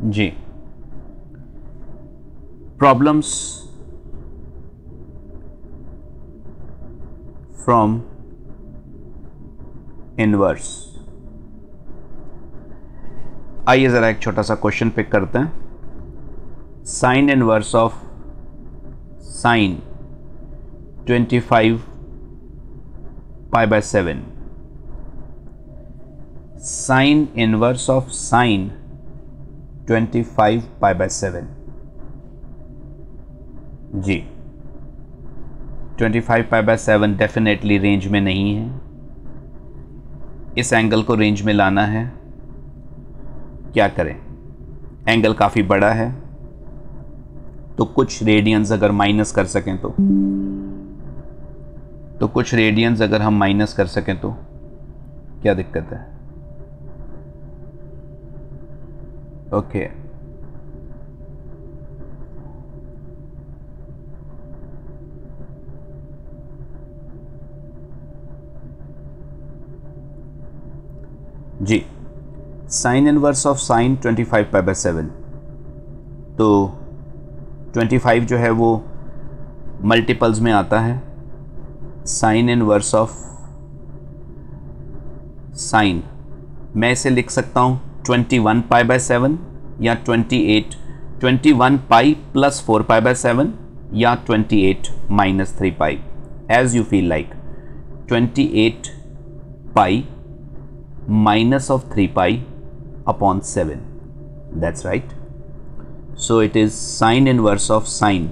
Ji, problems from inverse. आइए ज़रा एक छोटा सा क्वेश्चन पिक करते हैं। Sine inverse of sine 25 pi by 7। Sine inverse of sine 25 pi by 7। जी, 25 पाई बाय 7 डेफिनेटली रेंज में नहीं है। इस एंगल को रेंज में लाना है, क्या करें? एंगल काफ़ी बड़ा है, तो कुछ रेडियंस अगर माइनस कर सकें तो कुछ रेडियंस अगर हम माइनस कर सकें तो क्या दिक्कत है? ओके, जी, sine inverse of sine 25 pi by 7। तो 25 जो है वो मल्टीपल्स में आता है। साइन इनवर्स ऑफ साइन, मैं इसे लिख सकता हूँ 21 पाई बाय 7 या 28, 21 पाई प्लस 4 पाई बाय 7 या 28 minus 3 pi, as you feel like. 28 pi minus of 3 pi upon 7. That's right. So it is sine inverse of sine.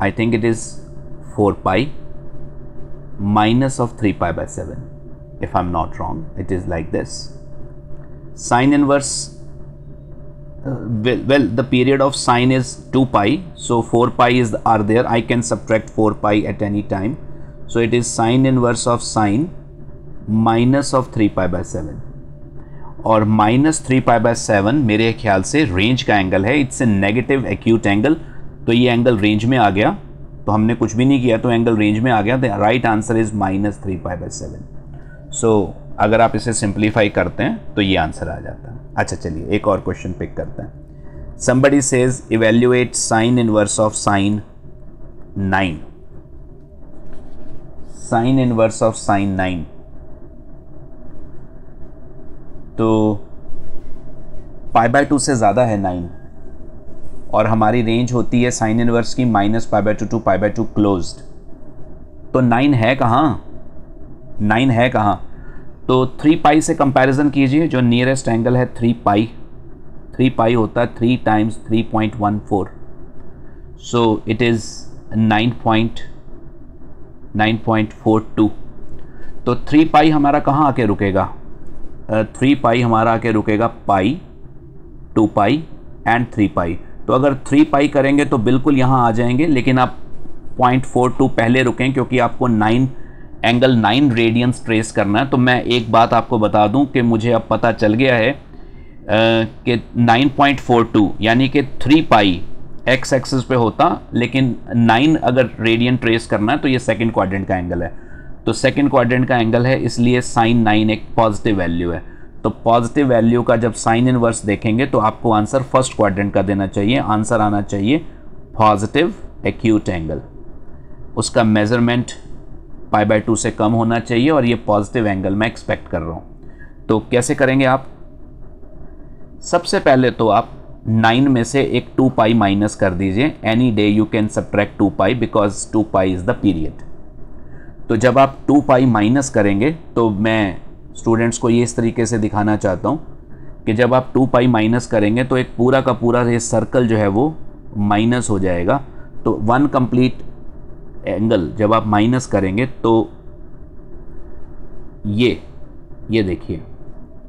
I think it is 4 pi minus of 3 pi by 7. If I'm not wrong, it is like this. Sine inverse, well, the period of sine is 2 pi. So 4 pi are there. I can subtract 4 pi at any time. So it is sine inverse of sine minus of 3 pi by 7, और minus 3 pi by 7 मेरे ख्याल से range का angle है। It's a negative acute angle, तो ये angle range में आ गया, तो हमने कुछ भी नहीं किया तो एंगल रेंज में आ गया। The right answer is minus 3 pi by 7। सो अगर आप इसे सिंप्लीफाई करते हैं तो ये आंसर आ जाता है। अच्छा, चलिए एक और क्वेश्चन पिक करते हैं। Somebody says evaluate sign inverse of sign 9। Sign inverse of sign 9, तो पाई बाय 2 से ज़्यादा है 9, और हमारी रेंज होती है साइन इनवर्स की minus pi by 2 two pi by 2 closed. तो 9 है कहाँ? 9 है कहाँ? तो 3 पाई से कंपैरिजन कीजिए, जो नियरेस्ट एंगल है 3 पाई। 3 पाई होता है 3 टाइम्स 3.14, सो इट इज़ 9.42। तो 3 पाई हमारा कहाँ आके रुकेगा? 3 पाई हमारा आके रुकेगा पाई, 2 पाई एंड 3 पाई। तो अगर 3 पाई करेंगे तो बिल्कुल यहाँ आ जाएंगे, लेकिन आप 0.42 पहले रुकें, क्योंकि आपको 9 एंगल 9 रेडियंस ट्रेस करना है। तो मैं एक बात आपको बता दूं कि मुझे अब पता चल गया है कि 9.42 यानी कि 3 पाई एक्स एक्सिस पे होता, लेकिन 9 अगर रेडियन ट्रेस करना है तो ये सेकेंड क्वाड्रेंट का एंगल है। तो सेकेंड क्वाड्रेंट का एंगल है, इसलिए साइन 9 एक पॉजिटिव वैल्यू है। तो पॉजिटिव वैल्यू का जब साइन इनवर्स देखेंगे तो आपको आंसर फर्स्ट क्वाड्रेंट का देना चाहिए। आंसर आना चाहिए पॉजिटिव एक्यूट एंगल, उसका मेजरमेंट पाई बाय 2 से कम होना चाहिए, और ये पॉजिटिव एंगल मैं एक्सपेक्ट कर रहा हूँ। तो कैसे करेंगे आप? सबसे पहले तो आप 9 में से एक 2 पाई माइनस कर दीजिए। Any day you can subtract 2 pi because 2 pi is the period. तो जब आप 2 पाई माइनस करेंगे, तो मैं स्टूडेंट्स को ये इस तरीके से दिखाना चाहता हूँ कि जब आप 2 पाई माइनस करेंगे तो एक पूरा का पूरा ये सर्कल जो है वो माइनस हो जाएगा। तो 1 कंप्लीट एंगल जब आप माइनस करेंगे तो ये देखिए,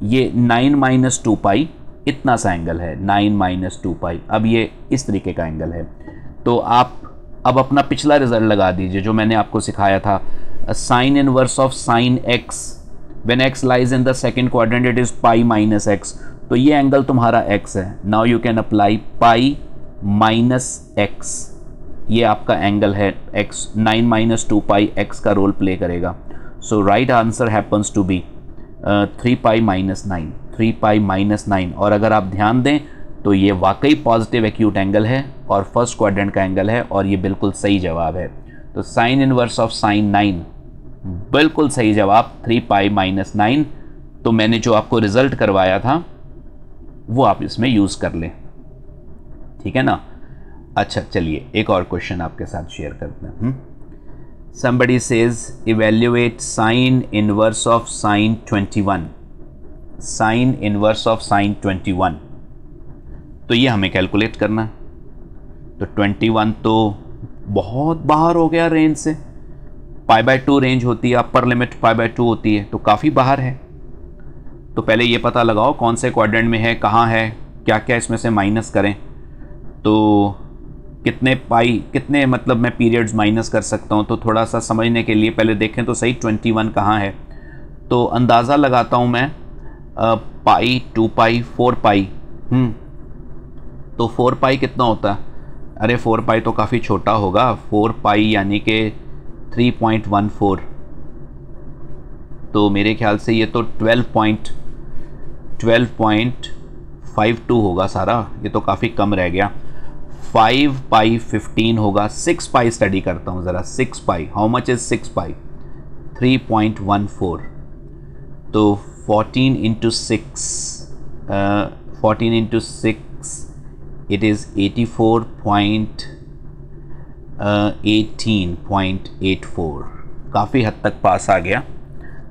ये 9 माइनस 2 पाई इतना सा एंगल है, 9 माइनस 2 पाई। अब ये इस तरीके का एंगल है। तो आप अब अपना पिछला रिजल्ट लगा दीजिए जो मैंने आपको सिखाया था, sine inverse of sine x when x lies in the second quadrant it is pi minus x. तो ये एंगल तुम्हारा एक्स है। Now you can apply pi minus x, ये आपका एंगल है एक्स। 9 माइनस 2 पाई एक्स का role play करेगा। So right answer happens to be 3 pi minus 9, 3 pi minus 9। और अगर आप ध्यान दें तो ये वाकई पॉजिटिव एक्यूट एंगल है और फर्स्ट क्वाड्रेंट का एंगल है और ये बिल्कुल सही जवाब है। तो साइन इनवर्स ऑफ साइन 9 बिल्कुल सही जवाब 3 पाई माइनस 9। तो मैंने जो आपको रिजल्ट करवाया था वो आप इसमें यूज़ कर लें, ठीक है ना। अच्छा चलिए एक और क्वेश्चन आपके साथ शेयर करते हैं। somebody says evaluate sin inverse of sin 21, sin inverse of sin 21। तो ये हमें कैलकुलेट करना है। तो 21 तो बहुत बाहर हो गया रेंज से, π/2 रेंज होती है, अपर लिमिट π/2 होती है, तो काफ़ी बाहर है। तो पहले ये पता लगाओ कौन से क्वाड्रेंट में है, कहाँ है, क्या क्या इसमें से माइनस करें। तो कितने मतलब मैं पीरियड्स माइनस कर सकता हूँ। तो थोड़ा सा समझने के लिए पहले देखें तो सही 21 कहाँ है। तो अंदाज़ा लगाता हूँ मैं पाई, 2 पाई, 4 पाई। तो 4 पाई कितना होता है? अरे 4 पाई तो काफ़ी छोटा होगा। 4 पाई यानी कि 3.14। तो मेरे ख्याल से ये तो 12.52 होगा सारा, ये तो काफ़ी कम रह गया। 5 पाई 15 होगा। 6 पाई स्टडी करता हूँ ज़रा। 6 पाई, हाउ मच इज़ 6 पाई? 3.14। तो 14 इंटू 6 it is 84.18.84, काफ़ी हद तक पास आ गया।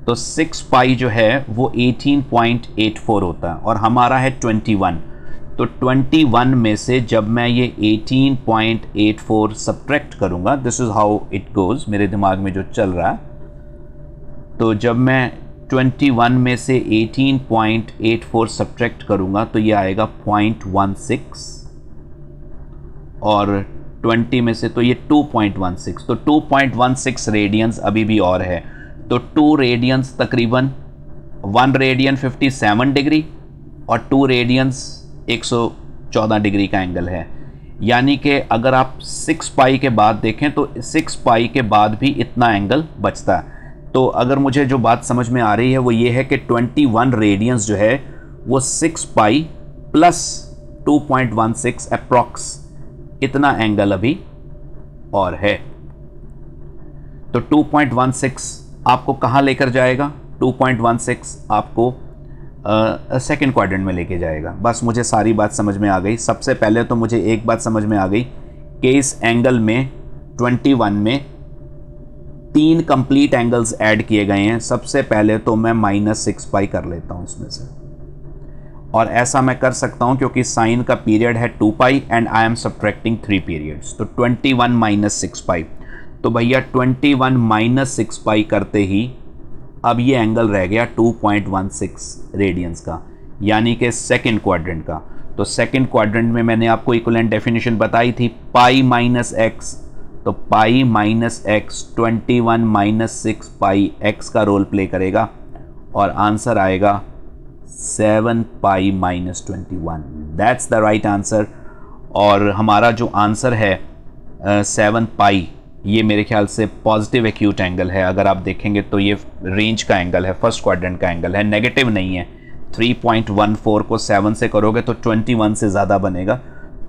तो 6 पाई जो है वो 18.84 होता है और हमारा है 21। तो 21 में से जब मैं ये 18.84 सब्ट्रैक्ट करूँगा, this is how it goes मेरे दिमाग में जो चल रहा है। तो जब मैं 21 में से 18.84 सब्ट्रैक्ट करूँगा तो ये आएगा 0.16 और 20 में से तो ये 2.16। तो 2.16 रेडियंस अभी भी और है। तो 2 रेडियंस तकरीबन 1 रेडियन 57 डिग्री और 2 रेडियंस 114 डिग्री का एंगल है। यानी कि अगर आप 6 पाई के बाद देखें तो 6 पाई के बाद भी इतना एंगल बचता है। तो अगर मुझे जो बात समझ में आ रही है वो ये है कि 21 रेडियंस जो है वो 6 पाई प्लस 2.16 अप्रॉक्स इतना एंगल अभी और है। तो 2.16 आपको कहाँ लेकर जाएगा? 2.16 आपको सेकंड क्वाड्रेंट में लेके जाएगा। बस मुझे सारी बात समझ में आ गई। सबसे पहले तो मुझे एक बात समझ में आ गई कि इस एंगल में 21 में 3 कंप्लीट एंगल्स ऐड किए गए हैं। सबसे पहले तो मैं -6 पाई कर लेता हूँ इसमें से, और ऐसा मैं कर सकता हूँ क्योंकि साइन का पीरियड है 2 pi and I am subtracting 3 periods. तो 21 - 6 पाई। तो भैया 21 - 6 पाई करते ही अब ये एंगल रह गया 2.16 रेडियंस का, यानी कि सेकंड क्वाड्रेंट का। तो सेकंड क्वाड्रेंट में मैंने आपको इक्विवेलेंट डेफिनेशन बताई थी, पाई माइनस एक्स। तो पाई माइनस एक्स 21 - 6 पाई एक्स का रोल प्ले करेगा और आंसर आएगा 7 पाई - 21। That's the right answer. और हमारा जो आंसर है 7 पाई, ये मेरे ख्याल से पॉजिटिव एक्यूट एंगल है। अगर आप देखेंगे तो ये रेंज का एंगल है, फर्स्ट क्वाड्रेंट का एंगल है, नेगेटिव नहीं है। 3.14 को 7 से करोगे तो 21 से ज़्यादा बनेगा।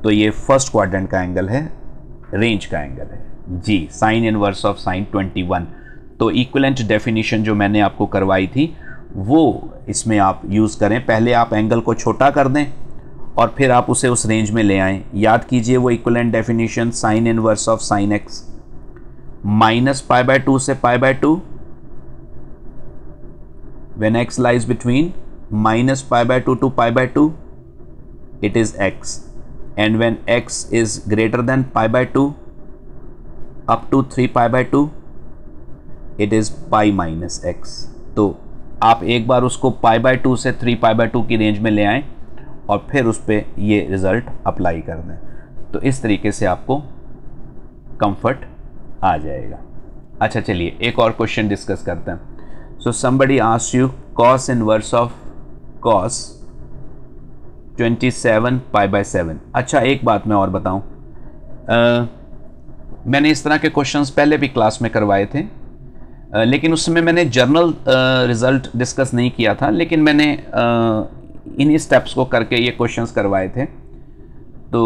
तो ये फर्स्ट क्वाड्रेंट का एंगल है, रेंज का एंगल है जी, साइन इनवर्स ऑफ साइन 21। तो इक्विवेलेंट डेफिनेशन जो मैंने आपको करवाई थी वो इसमें आप यूज़ करें। पहले आप एंगल को छोटा कर दें और फिर आप उसे उस रेंज में ले आएँ। याद कीजिए वो equivalent definition, sine inverse of sine x -π/2 से π/2 when x lies between -π/2 to π/2 it is x, and when x is greater than π/2 up to 3π/2 it is π minus x। तो आप एक बार उसको π/2 से 3π/2 की रेंज में ले आएं और फिर उस पर ये रिज़ल्ट अप्लाई कर दें। तो इस तरीके से आपको कंफर्ट आ जाएगा। अच्छा चलिए एक और क्वेश्चन डिस्कस करते हैं। So somebody asks you cos inverse of cos 27 π/7। अच्छा एक बात मैं और बताऊं, मैंने इस तरह के क्वेश्चंस पहले भी क्लास में करवाए थे, लेकिन उसमें मैंने जर्नल रिज़ल्ट डिस्कस नहीं किया था, लेकिन मैंने इन्हीं स्टेप्स को करके ये क्वेश्चंस करवाए थे। तो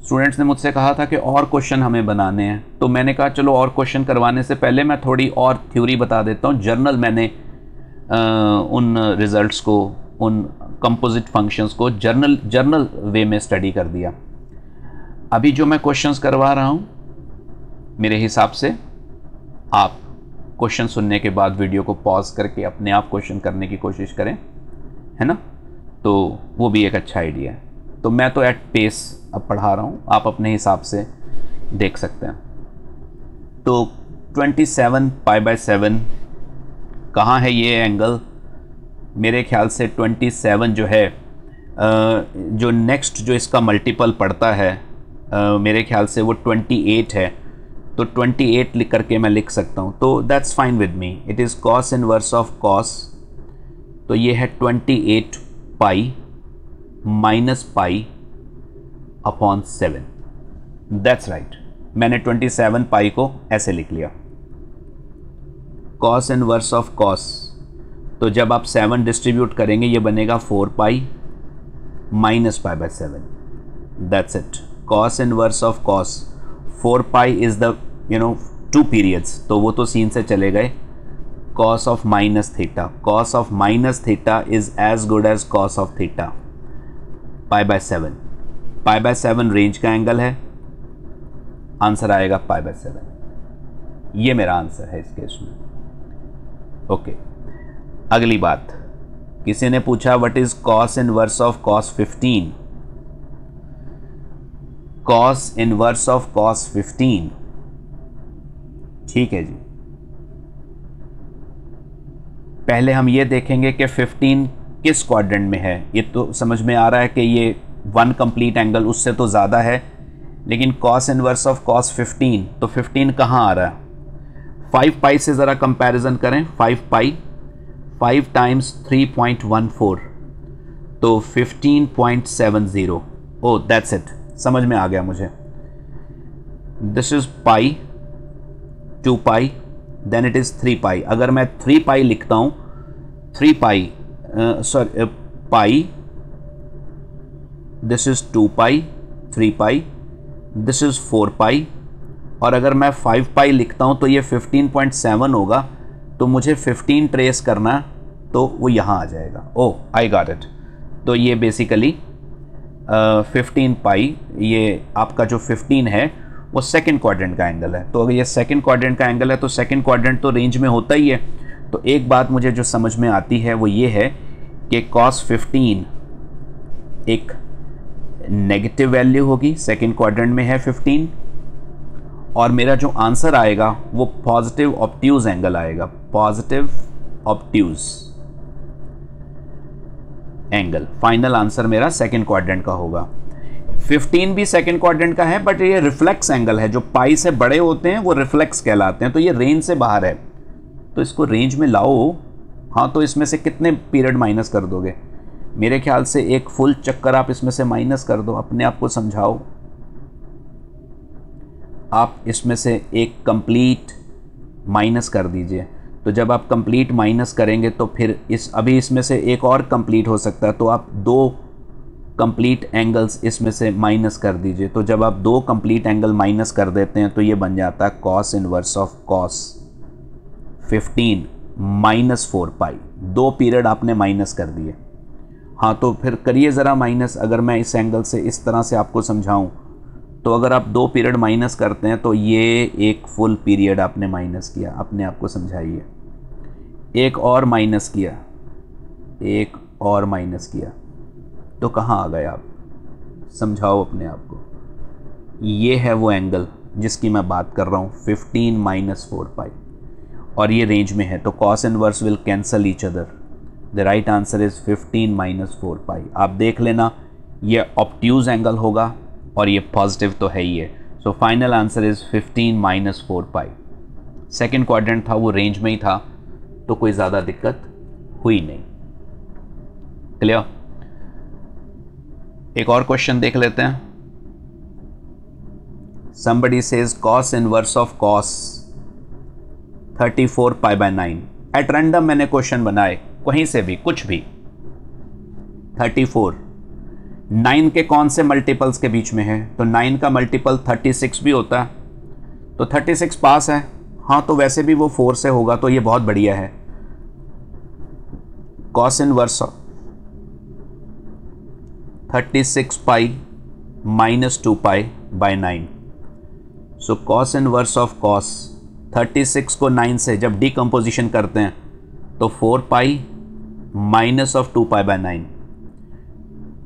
स्टूडेंट्स ने मुझसे कहा था कि और क्वेश्चन हमें बनाने हैं, तो मैंने कहा चलो और क्वेश्चन करवाने से पहले मैं थोड़ी और थ्योरी बता देता हूँ। जर्नल मैंने उन रिज़ल्ट्स को, उन कंपोजिट फंक्शंस को जर्नल वे में स्टडी कर दिया। अभी जो मैं क्वेश्चंस करवा रहा हूँ, मेरे हिसाब से आप क्वेश्चन सुनने के बाद वीडियो को पॉज करके अपने आप क्वेश्चन करने की कोशिश करें, है ना, तो वो भी एक अच्छा आइडिया है। तो मैं तो एट पेस अब पढ़ा रहा हूँ, आप अपने हिसाब से देख सकते हैं। तो 27 π/7 कहाँ है ये एंगल? मेरे ख्याल से 27 जो है, जो नेक्स्ट जो इसका मल्टीपल पड़ता है, मेरे ख्याल से वो 28 है। तो 28 लिख करके मैं लिख सकता हूँ, तो that's fine with me. It is cos inverse of cos, तो ये है 28 pi minus pi upon 7। That's right, मैंने 27 पाई को ऐसे लिख लिया। कॉस इनवर्स ऑफ कॉस, तो जब आप 7 डिस्ट्रीब्यूट करेंगे ये बनेगा 4 pi minus π/7। That's it. Cos inverse of cos, 4 pi is the 2 periods, तो वो तो सीन से चले गए। Cos of minus theta, cos of minus theta is as good as cos of theta. π/7, π/7 range का एंगल है, आंसर आएगा π/7। ये मेरा आंसर है इस केस में। ओके, अगली बात, किसी ने पूछा what is cos inverse of cos 15। Cos inverse of cos 15, ठीक है जी। पहले हम ये देखेंगे कि 15 किस क्वाड्रेंट में है। ये तो समझ में आ रहा है कि ये 1 कंप्लीट एंगल, उससे तो ज़्यादा है, लेकिन कॉस इनवर्स ऑफ कॉस 15, तो 15 कहाँ आ रहा है? 5 पाई से ज़रा कंपैरिजन करें। 5 पाई, 5 टाइम्स 3.14, तो 15.70। ओह दैट्स इट, समझ में आ गया मुझे। This is pi, 2 pi, then it is 3 pi. अगर मैं 3 पाई लिखता हूँ, 3 pi pi, this is 2 pi, 3 pi, this is 4 pi, और अगर मैं 5 पाई लिखता हूँ तो ये 15.7 होगा। तो मुझे 15 ट्रेस करना, तो वो यहाँ आ जाएगा। ओह आई गॉट इट। तो ये बेसिकली 15 पाई, ये आपका जो 15 है वो सेकंड क्वाड्रेंट का एंगल है। तो अगर ये सेकंड क्वाड्रेंट का एंगल है तो सेकंड क्वाड्रेंट तो रेंज में होता ही है। तो एक बात मुझे जो समझ में आती है वो ये है कि cos 15 एक नेगेटिव वैल्यू होगी, सेकंड क्वाड्रेंट में है 15, और मेरा जो आंसर आएगा वो पॉजिटिव ऑब्ट्यूज एंगल आएगा, positive obtuse angle. Final answer मेरा सेकंड क्वाड्रेंट का होगा। 15 भी सेकंड क्वाड्रेंट का है, बट ये रिफ्लेक्स एंगल है। जो पाई से बड़े होते हैं वो रिफ्लेक्स कहलाते हैं, तो ये रेंज से बाहर है। तो इसको रेंज में लाओ। हाँ, तो इसमें से कितने पीरियड माइनस कर दोगे? मेरे ख्याल से एक फुल चक्कर आप इसमें से माइनस कर दो, अपने आप को समझाओ। आप इसमें से एक कंप्लीट माइनस कर दीजिए। तो जब आप कंप्लीट माइनस करेंगे तो फिर अभी इसमें से एक और कंप्लीट हो सकता है, तो आप 2 कंप्लीट एंगल्स इसमें से माइनस कर दीजिए। तो जब आप 2 कंप्लीट एंगल माइनस कर देते हैं तो ये बन जाता है cos inverse of cos 15 minus 4 pi. 2 period आपने माइनस कर दिए। हाँ, तो फिर करिए ज़रा माइनस। अगर मैं इस एंगल से इस तरह से आपको समझाऊं, तो अगर आप 2 पीरियड माइनस करते हैं तो ये एक फुल पीरियड आपने माइनस किया। अपने आप को समझाइए। एक और माइनस किया, एक और माइनस किया, तो कहाँ आ गए आप? समझाओ अपने आप को। ये है वो एंगल जिसकी मैं बात कर रहा हूँ, 15 माइनस 4 पाई, और ये रेंज में है। तो cos inverse will cancel each other. The right answer is 15 minus 4 पाई। आप देख लेना, ये ऑब्ट्यूज एंगल होगा और ये पॉजिटिव तो है ही है। So final answer is 15 minus 4 pi. Second quadrant था, वो रेंज में ही था, तो कोई ज़्यादा दिक्कत हुई नहीं। क्लियर? एक और क्वेश्चन देख लेते हैं। somebody says cos inverse of cos 34 π/9। At random मैंने क्वेश्चन बनाए, कहीं से भी कुछ भी। 34 9 के कौन से मल्टीपल्स के बीच में है? तो 9 का मल्टीपल 36 भी होता है, तो 36 पास है। हाँ, तो वैसे भी वो 4 से होगा, तो ये बहुत बढ़िया है। Cos inverse 36 pi minus 2 pi by 9। So cos inverse of cos 36 को 9 से जब डिकम्पोजिशन करते हैं तो 4 pi minus of 2 pi by 9।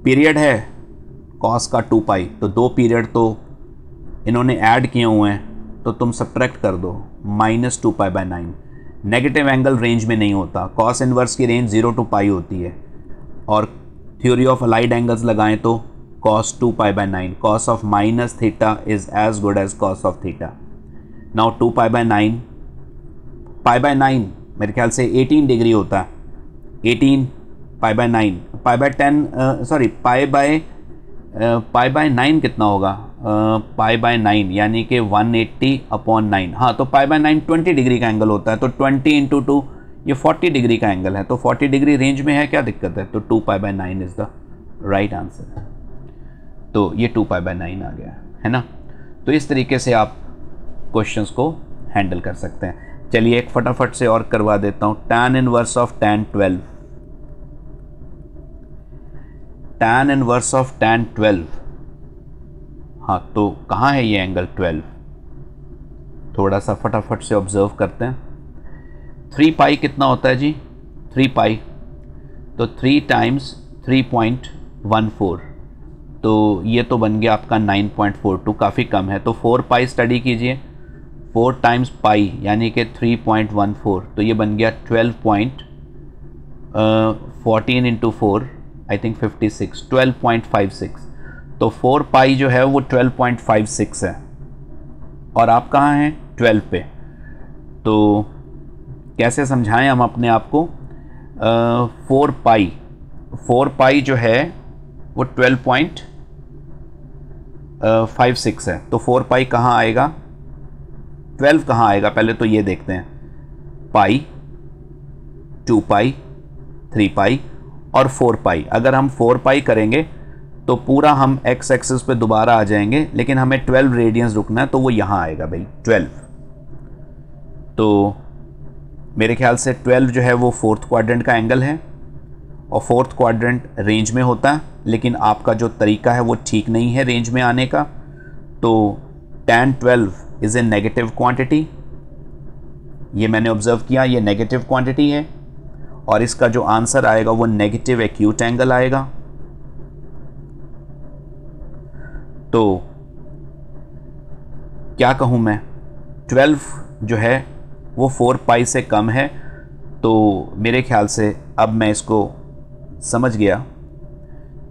Period है कॉस का 2 पाई, तो 2 पीरियड तो इन्होंने ऐड किए हुए हैं, तो तुम सब्ट्रैक्ट कर दो minus 2 pi by 9। Negative angle range में नहीं होता, कॉस इनवर्स की रेंज 0 to पाई होती है, और थ्योरी ऑफ अलाइड एंगल्स लगाएं तो cos 2 pi by 9, cos of minus theta is as good as cos of theta. Now 2 pi by 9, pi by 9 मेरे ख्याल से 18 डिग्री होता है। 18 pi by 9, pi by 10 sorry pi by 9 कितना होगा? पाई by 9 यानी कि 180 अपॉन 9। हाँ, तो पाई बाय 9 20 डिग्री का एंगल होता है, तो 20 इंटू 2 ये 40 डिग्री का एंगल है, तो 40 डिग्री रेंज में है, क्या दिक्कत है? तो 2 pi by 9 is the right answer. तो ये 2 पाई बाय 9 आ गया है ना। तो इस तरीके से आप क्वेश्चंस को हैंडल कर सकते हैं। चलिए एक फटाफट से और करवा देता हूँ। tan inverse of tan 12, tan inverse of tan 12। हाँ, तो कहाँ है ये एंगल 12? थोड़ा सा फटाफट से ऑब्जर्व करते हैं। 3 पाई कितना होता है जी? 3 पाई, तो 3 टाइम्स 3.14, तो ये तो बन गया आपका 9.42, काफ़ी कम है। तो 4 पाई स्टडी कीजिए, 4 टाइम्स पाई यानी कि 3.14, तो ये बन गया 12.14 इंटू 4 आई थिंक 56, 12.56। तो 4 पाई जो है वो 12.56 है, और आप कहाँ हैं? 12 पे। तो कैसे समझाएं हम अपने आप को? 4 पाई जो है वो 12.56 है, तो 4 पाई कहाँ आएगा? 12 कहाँ आएगा? पहले तो ये देखते हैं। पाई, 2 पाई, 3 पाई और 4 पाई। अगर हम 4 पाई करेंगे तो पूरा हम एक्स एक्सिस पे दोबारा आ जाएंगे, लेकिन हमें 12 रेडियंस रुकना है, तो वो यहाँ आएगा भाई 12। तो मेरे ख्याल से 12 जो है वो 4th क्वाड्रेंट का एंगल है, और 4th क्वाड्रेंट रेंज में होता है, लेकिन आपका जो तरीका है वो ठीक नहीं है रेंज में आने का। तो tan 12 is a negative quantity, ये मैंने ऑब्जर्व किया, ये नेगेटिव क्वांटिटी है, और इसका जो आंसर आएगा वो नेगेटिव एक्यूट एंगल आएगा। तो क्या कहूँ मैं, 12 जो है वो 4 पाई से कम है, तो मेरे ख्याल से अब मैं इसको समझ गया।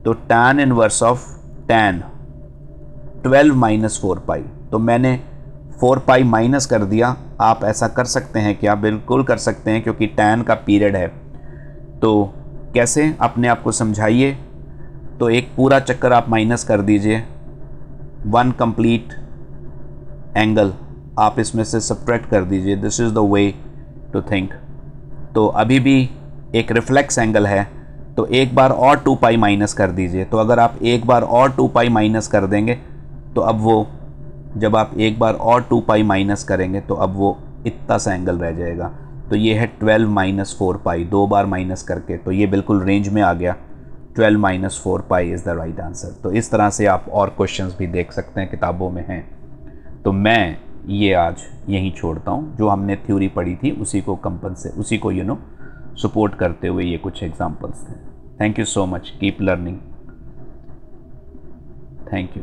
तो tan inverse of tan 12 minus 4 पाई, तो मैंने 4 पाई माइनस कर दिया। आप ऐसा कर सकते हैं क्या? बिल्कुल कर सकते हैं, क्योंकि tan का पीरियड है। तो कैसे? अपने आप को समझाइए। तो एक पूरा चक्कर आप माइनस कर दीजिए, 1 कंप्लीट एंगल आप इसमें से सब्ट्रैक्ट कर दीजिए। This is the way to think. तो अभी भी एक रिफ्लेक्स एंगल है, तो एक बार और 2 पाई माइनस कर दीजिए। तो अगर आप एक बार और 2 पाई माइनस कर देंगे, तो अब वो, जब आप एक बार और 2 पाई माइनस करेंगे तो अब वो इतना सा एंगल रह जाएगा। तो ये है 12 माइनस 4 पाई, 2 बार माइनस करके, तो ये बिल्कुल रेंज में आ गया। 12 minus 4 pi is the right answer. तो इस तरह से आप और क्वेश्चंस भी देख सकते हैं, किताबों में हैं। तो मैं ये आज यहीं छोड़ता हूँ। जो हमने थ्योरी पढ़ी थी उसी को उसी को सपोर्ट करते हुए ये कुछ एग्जांपल्स थे। Thank you so much, keep learning. Thank you.